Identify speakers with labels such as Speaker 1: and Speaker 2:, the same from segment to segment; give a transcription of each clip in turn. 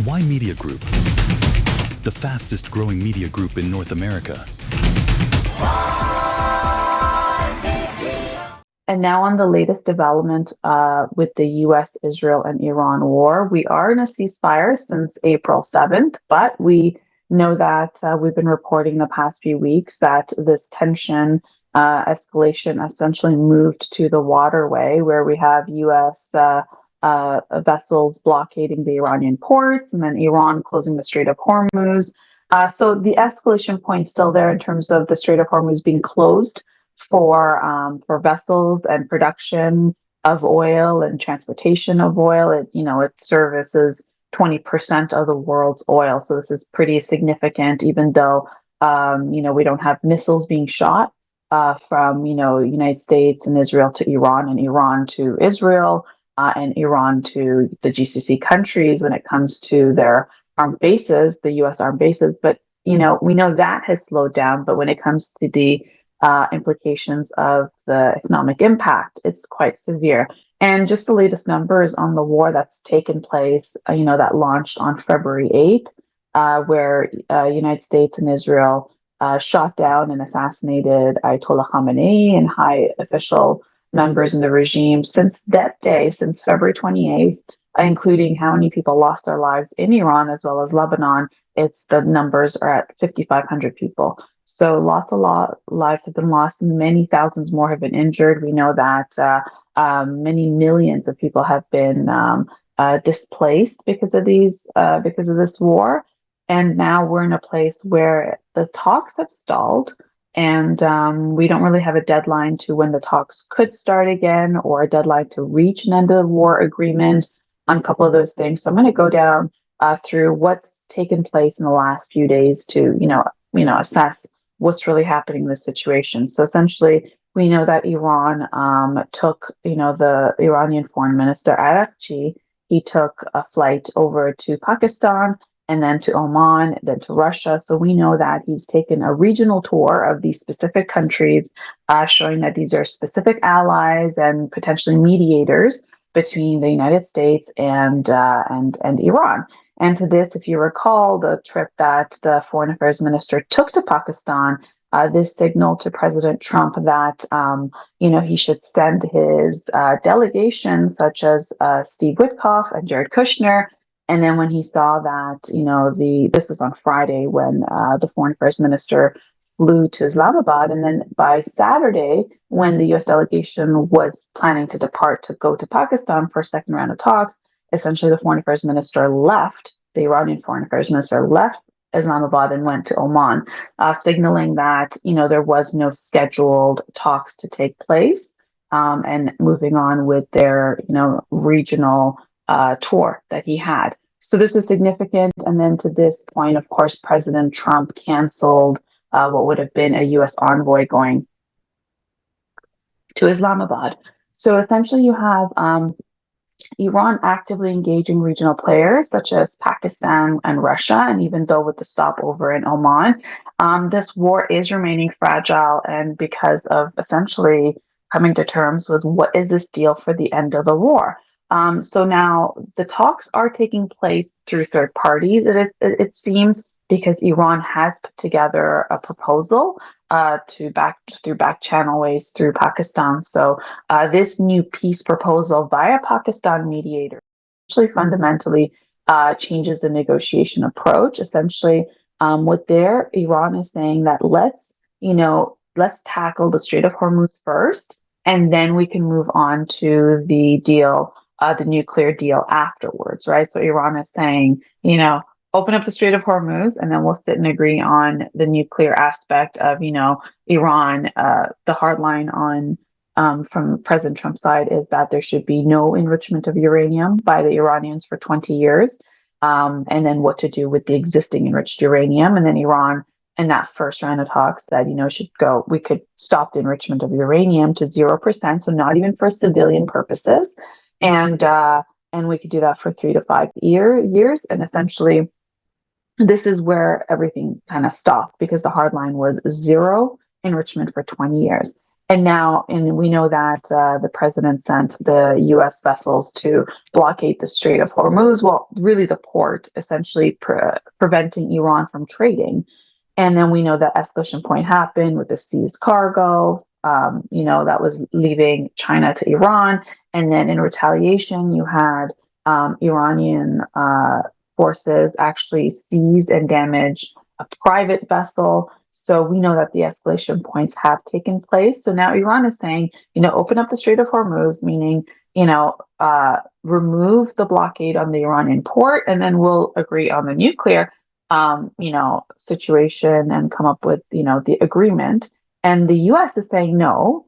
Speaker 1: Ymedia Group, the fastest growing media group in North America.
Speaker 2: And now on the latest development with the US, Israel, and Iran war, we are in a ceasefire since April 7th, but we know that we've been reporting the past few weeks that this tension escalation essentially moved to the waterway, where we have US vessels blockading the Iranian ports, and then Iran closing the Strait of Hormuz. So the escalation point is still there in terms of the Strait of Hormuz being closed for vessels and production of oil and transportation of oil. It services 20% of the world's oil. So this is pretty significant, even though we don't have missiles being shot from United States and Israel to Iran, and Iran to Israel, and Iran to the GCC countries when it comes to their armed bases, the US armed bases. But we know that has slowed down. But when it comes to the implications of the economic impact, it's quite severe. And just the latest numbers on the war that's taken place, that launched on February 8th, where United States and Israel shot down and assassinated Ayatollah Khamenei and high official members in the regime. Since that day, since February 28th, including how many people lost their lives in Iran as well as Lebanon, the numbers are at 5,500 people. So lots of lives have been lost, and many thousands more have been injured. We know that many millions of people have been displaced because of this war. And now we're in a place where the talks have stalled, and we don't really have a deadline to when the talks could start again, or a deadline to reach an end of the war agreement on a couple of those things. So I'm going to go down through what's taken place in the last few days to assess what's really happening in this situation. So essentially, we know that Iran took, the Iranian foreign minister Araghchi, he took a flight over to Pakistan, and then to Oman, then to Russia. So we know that he's taken a regional tour of these specific countries, showing that these are specific allies and potentially mediators between the United States and Iran. And to this, if you recall, the trip that the foreign affairs minister took to Pakistan, this signaled to President Trump that he should send his delegation, such as Steve Witkoff and Jared Kushner. And then when he saw that, this was on Friday when the foreign affairs minister flew to Islamabad, and then by Saturday, when the U.S. delegation was planning to depart to go to Pakistan for a second round of talks, essentially the foreign affairs minister left, the Iranian foreign affairs minister left Islamabad and went to Oman, signaling that, there was no scheduled talks to take place, and moving on with their, regional tour that he had. So this was significant. And then to this point, of course, President Trump canceled what would have been a U.S. envoy going to Islamabad. So essentially you have Iran actively engaging regional players such as Pakistan and Russia. And even though with the stopover in Oman, this war is remaining fragile, and because of essentially coming to terms with what is this deal for the end of the war. So now the talks are taking place through third parties. It seems, because Iran has put together a proposal through back channel ways through Pakistan. So this new peace proposal via Pakistan mediator actually fundamentally changes the negotiation approach. Essentially, Iran is saying that let's tackle the Strait of Hormuz first, and then we can move on to the deal, the nuclear deal afterwards, right? So Iran is saying, open up the Strait of Hormuz, and then we'll sit and agree on the nuclear aspect of, Iran. The hard line from President Trump's side is that there should be no enrichment of uranium by the Iranians for 20 years, and then what to do with the existing enriched uranium. And then Iran, in that first round of talks, said, we could stop the enrichment of uranium to 0%, so not even for civilian purposes, and we could do that for 3 to 5 years, and essentially this is where everything kind of stopped, because the hard line was zero enrichment for 20 years. And now, and we know that the president sent the U.S. vessels to blockade the Strait of Hormuz. Well, really the port, essentially preventing Iran from trading. And then we know that escalation point happened with the seized cargo, that was leaving China to Iran. And then in retaliation, you had Iranian forces actually seize and damage a private vessel. So we know that the escalation points have taken place. So now Iran is saying, open up the Strait of Hormuz, meaning, remove the blockade on the Iranian port, and then we'll agree on the nuclear, situation and come up with, the agreement. And the U.S. is saying no.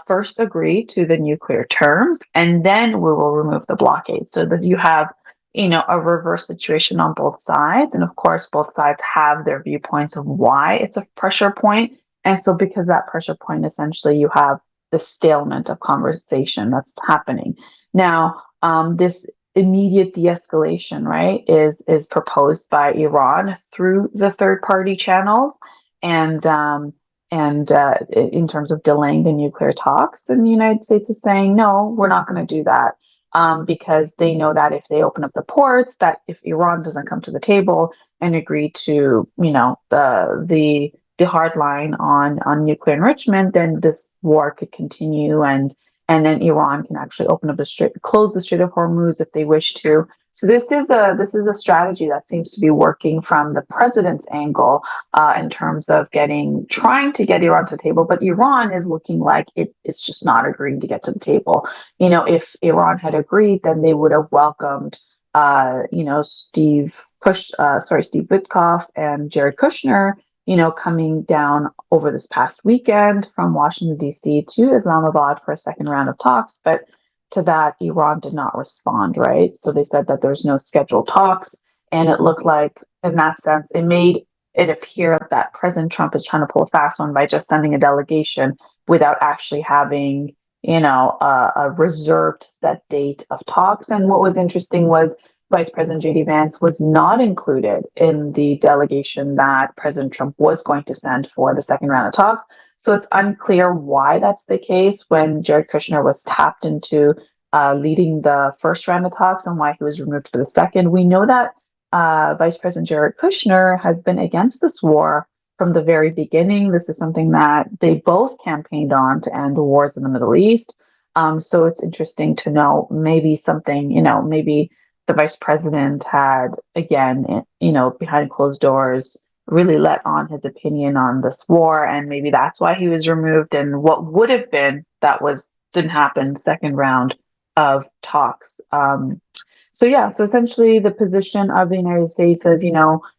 Speaker 2: First agree to the nuclear terms, and then we will remove the blockade. So that you have a reverse situation on both sides. And of course, both sides have their viewpoints of why it's a pressure point. And so because that pressure point, essentially you have the stalemate of conversation that's happening. Now, this immediate de-escalation, right, is proposed by Iran through the third party channels. And in terms of delaying the nuclear talks, and the United States is saying, no, we're not going to do that. Because they know that if they open up the ports, that if Iran doesn't come to the table and agree to, the hard line on nuclear enrichment, then this war could continue, and then Iran can actually open up close the Strait of Hormuz if they wish to. So this is a strategy that seems to be working from the president's angle in terms of trying to get Iran to the table, but Iran is looking like it's just not agreeing to get to the table. If Iran had agreed, then they would have welcomed, Steve Witkoff and Jared Kushner, coming down over this past weekend from Washington, D.C. to Islamabad for a second round of talks. But to that, Iran did not respond, right? So they said that there's no scheduled talks. And it looked like, in that sense, it made it appear that President Trump is trying to pull a fast one by just sending a delegation without actually having, a reserved set date of talks. And what was interesting was Vice President J.D. Vance was not included in the delegation that President Trump was going to send for the second round of talks. So it's unclear why that's the case when Jared Kushner was tapped into leading the first round of talks and why he was removed for the second. We know that Vice President Jared Kushner has been against this war from the very beginning. This is something that they both campaigned on to end wars in the Middle East. So it's interesting to know maybe something, maybe the vice president had, again, behind closed doors, really let on his opinion on this war, and maybe that's why he was removed. And what would have been didn't happen, second round of talks. So essentially the position of the United States is,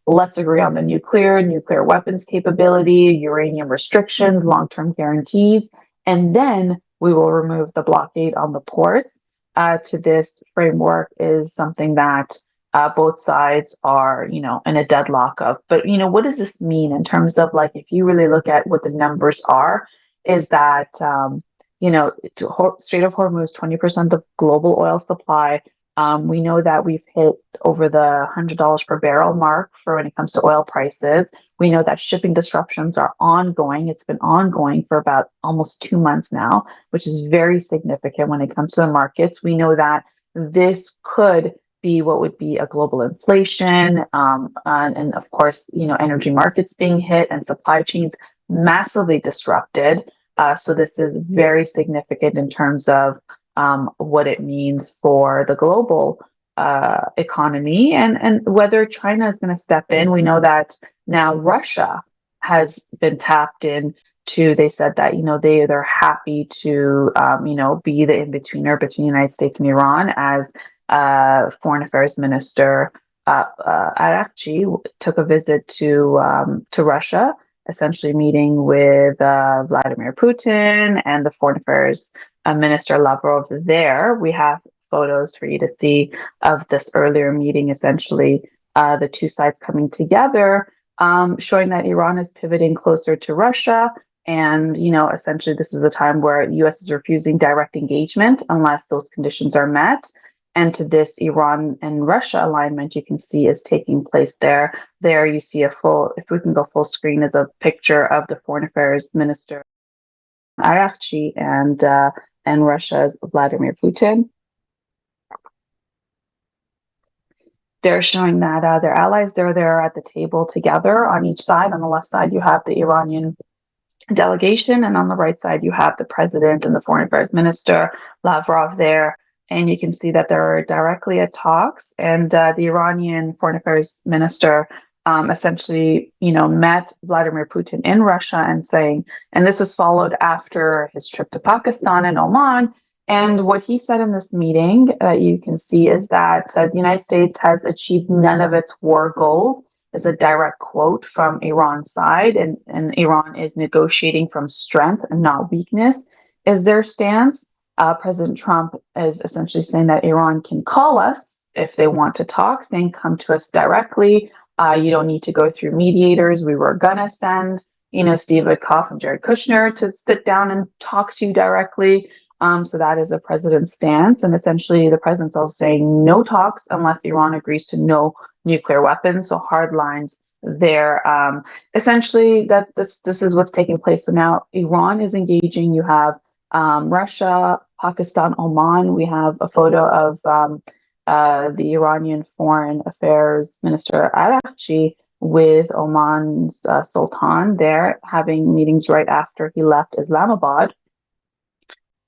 Speaker 2: let's agree on the nuclear weapons capability, uranium restrictions, long-term guarantees, and then we will remove the blockade on the ports. To this framework is something that both sides are, in a deadlock of. But, what does this mean in terms of, like, if you really look at what the numbers are, is that, Strait of Hormuz, 20% of global oil supply. We know that we've hit over the $100 per barrel mark for when it comes to oil prices. We know that shipping disruptions are ongoing. It's been ongoing for about almost 2 months now, which is very significant when it comes to the markets. We know that this could be what would be a global inflation, and of course, energy markets being hit and supply chains massively disrupted. So this is very significant in terms of what it means for the global economy, and whether China is going to step in. We know that now Russia has been tapped in to, they said that, they're happy to, be the in-betweener between the United States and Iran, as Foreign Affairs Minister Arakchi took a visit to Russia, essentially meeting with Vladimir Putin and the Foreign Affairs Minister Lavrov there. We have photos for you to see of this earlier meeting, essentially the two sides coming together, showing that Iran is pivoting closer to Russia. And, essentially this is a time where the U.S. is refusing direct engagement unless those conditions are met. And to this, Iran and Russia alignment, you can see, is taking place there. There you see if we can go full screen, is a picture of the Foreign Affairs Minister Arakci and Russia's Vladimir Putin. They're showing that their allies, they're there at the table together on each side. On the left side, you have the Iranian delegation, and on the right side, you have the president and the foreign affairs minister, Lavrov, there. And you can see that they're directly at talks. And the Iranian foreign affairs minister essentially, met Vladimir Putin in Russia and saying, and this was followed after his trip to Pakistan and Oman. And what he said in this meeting, you can see, is that the United States has achieved none of its war goals, is a direct quote from Iran's side, and Iran is negotiating from strength and not weakness, is their stance. President Trump is essentially saying that Iran can call us if they want to talk, saying, come to us directly. You don't need to go through mediators. We were going to send, Steve Witkoff and Jared Kushner to sit down and talk to you directly. So that is the president's stance. And essentially, the president's also saying no talks unless Iran agrees to no nuclear weapons. So hard lines there. Essentially, this is what's taking place. So now Iran is engaging. You have Russia, Pakistan, Oman. We have a photo of the Iranian Foreign Affairs Minister Arakci with Oman's Sultan there, having meetings right after he left Islamabad.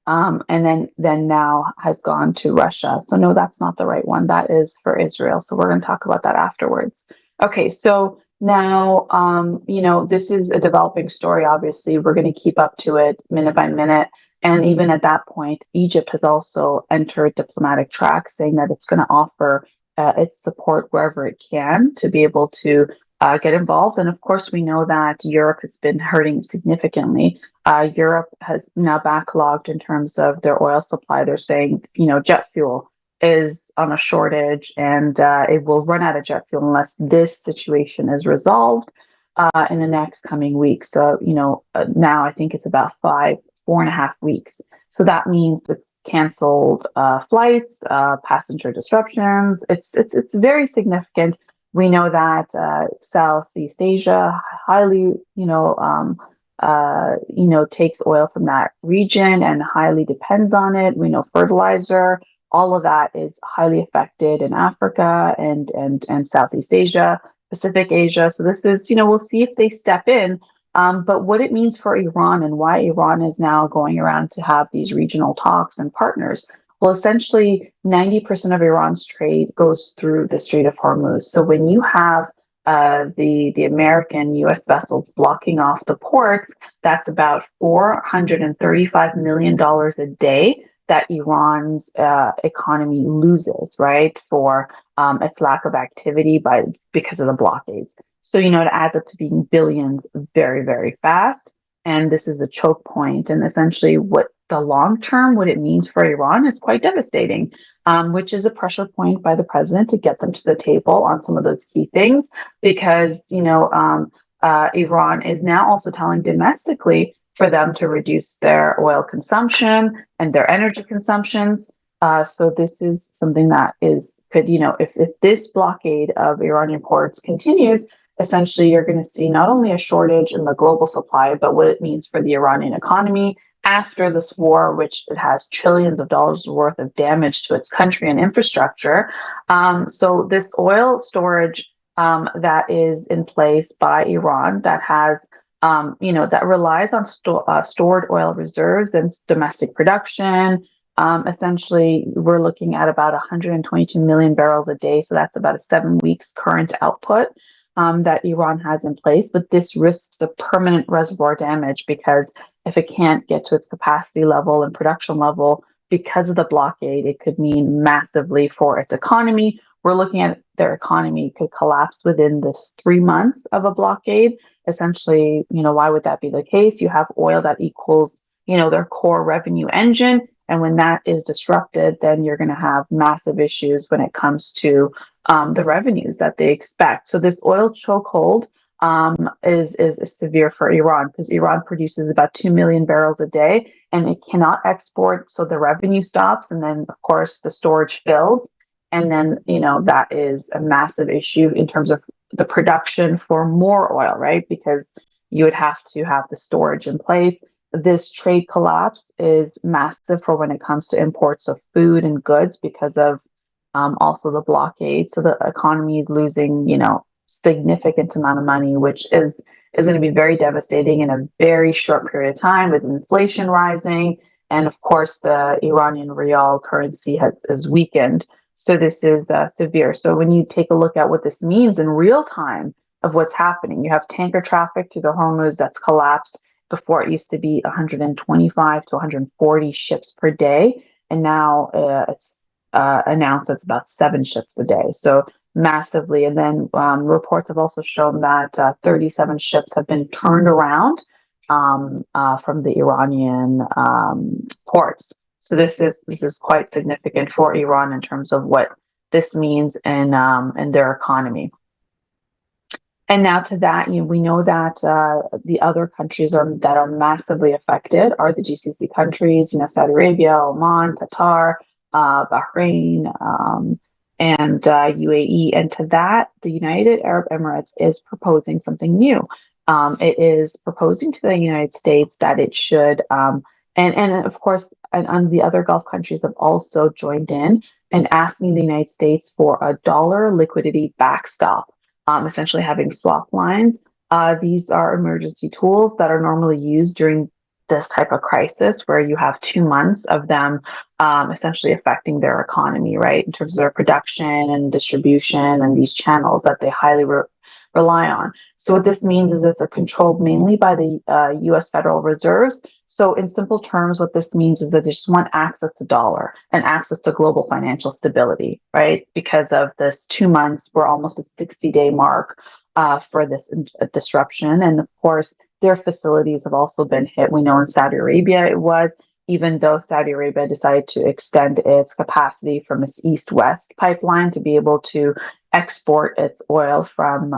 Speaker 2: And then now has gone to Russia. So no, that's not the right one. That is for Israel. So we're going to talk about that afterwards. Okay, so now, this is a developing story. Obviously, we're going to keep up to it minute by minute. And even at that point, Egypt has also entered diplomatic track, saying that it's going to offer its support wherever it can to be able to get involved. And of course, we know that Europe has been hurting significantly. Europe has now backlogged in terms of their oil supply. They're saying, jet fuel is on a shortage, and it will run out of jet fuel unless this situation is resolved in the next coming weeks. So, now I think it's about 4.5 weeks. So that means it's canceled flights, passenger disruptions. It's very significant. We know that Southeast Asia highly, takes oil from that region and highly depends on it. We know fertilizer, all of that is highly affected in Africa and Southeast Asia, Pacific Asia. So this is, we'll see if they step in. But what it means for Iran and why Iran is now going around to have these regional talks and partners. Well, essentially, 90% of Iran's trade goes through the Strait of Hormuz. So when you have the American U.S. vessels blocking off the ports, that's about $435 million a day that Iran's economy loses, right, for its lack of activity because of the blockades. So, it adds up to being billions very, very fast. And this is a choke point. And essentially what it means for Iran is quite devastating, which is a pressure point by the president to get them to the table on some of those key things, because, Iran is now also telling domestically for them to reduce their oil consumption and their energy consumptions. So this is something that could, if this blockade of Iranian ports continues, essentially you're going to see not only a shortage in the global supply, but what it means for the Iranian economy after this war, which it has trillions of dollars worth of damage to its country and infrastructure. So this oil storage that is in place by Iran that has that relies on stored oil reserves and domestic production. Essentially, we're looking at about 122 million barrels a day. So that's about a 7 weeks current output that Iran has in place. But this risks a permanent reservoir damage, because if it can't get to its capacity level and production level because of the blockade, it could mean massively for its economy. We're looking at their economy could collapse within this 3 months of a blockade. Essentially, why would that be the case? You have oil that equals, their core revenue engine. And when that is disrupted, then you're going to have massive issues when it comes to the revenues that they expect. So this oil chokehold is severe for Iran, because Iran produces about 2 million barrels a day and it cannot export. So the revenue stops. And then, of course, the storage fills. And then, that is a massive issue in terms of the production for more oil, right? Because you would have to have the storage in place. this trade collapse is massive for when it comes to imports of food and goods because of also the blockade. So the economy is losing, significant amount of money, which is going to be very devastating in a very short period of time with inflation rising. And of course, the Iranian rial currency has weakened. So this is severe. So when you take a look at what this means in real time of what's happening, you have tanker traffic through the Hormuz that's collapsed. Before it used to be 125 to 140 ships per day. And now it's announced it's about 7 ships a day. So massively. And then reports have also shown that 37 ships have been turned around from the Iranian ports. So this is quite significant for Iran in terms of what this means in their economy. And now to that, we know that the other countries that are massively affected are the GCC countries, Saudi Arabia, Oman, Qatar, Bahrain, and UAE. And to that, the United Arab Emirates is proposing something new. It is proposing to the United States that it should, and of course, and the other Gulf countries have also joined in and asking the United States for a dollar liquidity backstop. Essentially having swap lines. These are emergency tools that are normally used during this type of crisis where you have 2 months of them essentially affecting their economy, right, in terms of their production and distribution and these channels that they highly rely on. So what this means is it's controlled mainly by the U.S. Federal Reserves. So in simple terms, what this means is that they just want access to dollar and access to global financial stability, right? Because of this 2 months, we're almost a 60-day mark for this disruption. And of course, their facilities have also been hit. We know in Saudi Arabia it was, even though Saudi Arabia decided to extend its capacity from its east-west pipeline to be able to export its oil from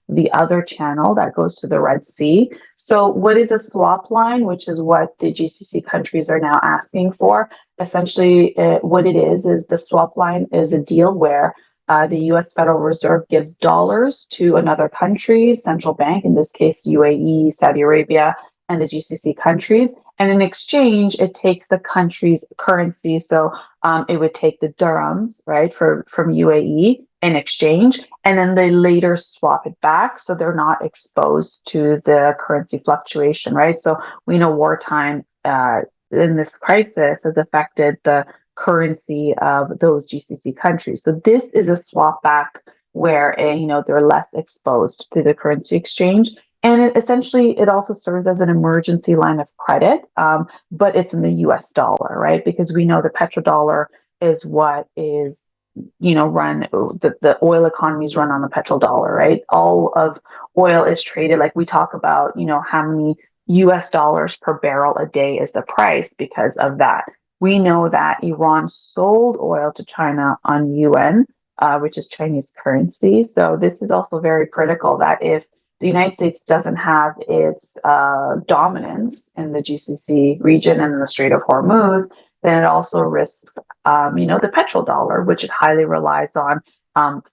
Speaker 2: the other channel that goes to the Red Sea. So what is a swap line, which is what the GCC countries are now asking for? Essentially, what it is the swap line is a deal where the U.S. Federal Reserve gives dollars to another country's central bank, in this case, UAE, Saudi Arabia, and the GCC countries. And in exchange, it takes the country's currency. So it would take the dirhams, right, from UAE in exchange, and then they later swap it back. So they're not exposed to the currency fluctuation, right? So we know wartime in this crisis has affected the currency of those GCC countries. So this is a swap back where they're less exposed to the currency exchange. And it also serves as an emergency line of credit, but it's in the US dollar, right? Because we know the petrodollar is what is, the oil economy is run on the petrodollar, right? All of oil is traded, like we talk about, how many US dollars per barrel a day is the price because of that. We know that Iran sold oil to China on yuan, which is Chinese currency. So this is also very critical that if the United States doesn't have its dominance in the GCC region and in the Strait of Hormuz, then it also risks, the petrodollar, which it highly relies on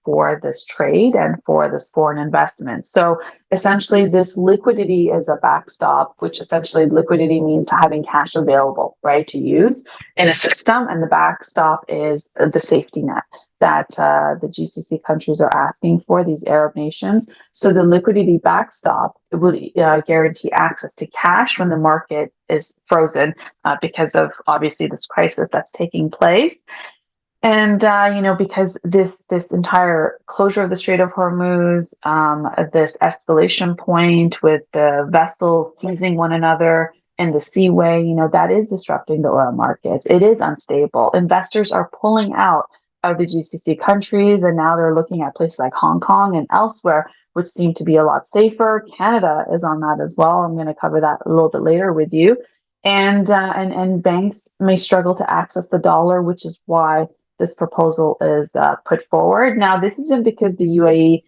Speaker 2: for this trade and for this foreign investment. So essentially, this liquidity is a backstop, which essentially liquidity means having cash available, right, to use in a system. And the backstop is the safety net that the GCC countries are asking for, these Arab nations. So the liquidity backstop would guarantee access to cash when the market is frozen because of obviously this crisis that's taking place. And because this entire closure of the Strait of Hormuz, this escalation point with the vessels seizing one another in the seaway, that is disrupting the oil markets. It is unstable. Investors are pulling out of the GCC countries, and now they're looking at places like Hong Kong and elsewhere, which seem to be a lot safer. Canada is on that as well. I'm going to cover that a little bit later with you. And banks may struggle to access the dollar, which is why this proposal is put forward. Now, this isn't because the UAE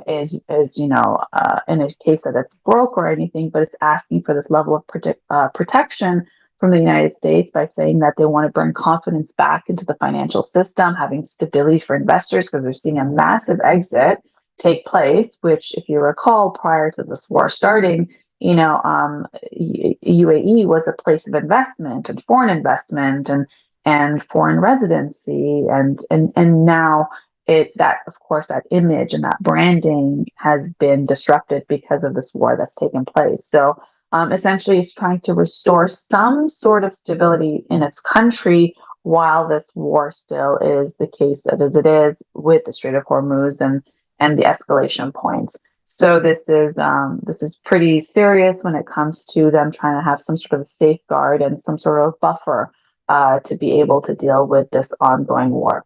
Speaker 2: is in a case that it's broke or anything, but it's asking for this level of protection from the United States by saying that they want to bring confidence back into the financial system, having stability for investors, because they're seeing a massive exit take place, which, if you recall, prior to this war starting, UAE was a place of investment and foreign investment and foreign residency, and now that, of course, that image and that branding has been disrupted because of this war that's taken place. So essentially, it's trying to restore some sort of stability in its country while this war still is the case as it is with the Strait of Hormuz and the escalation points. So this is pretty serious when it comes to them trying to have some sort of safeguard and some sort of buffer to be able to deal with this ongoing war.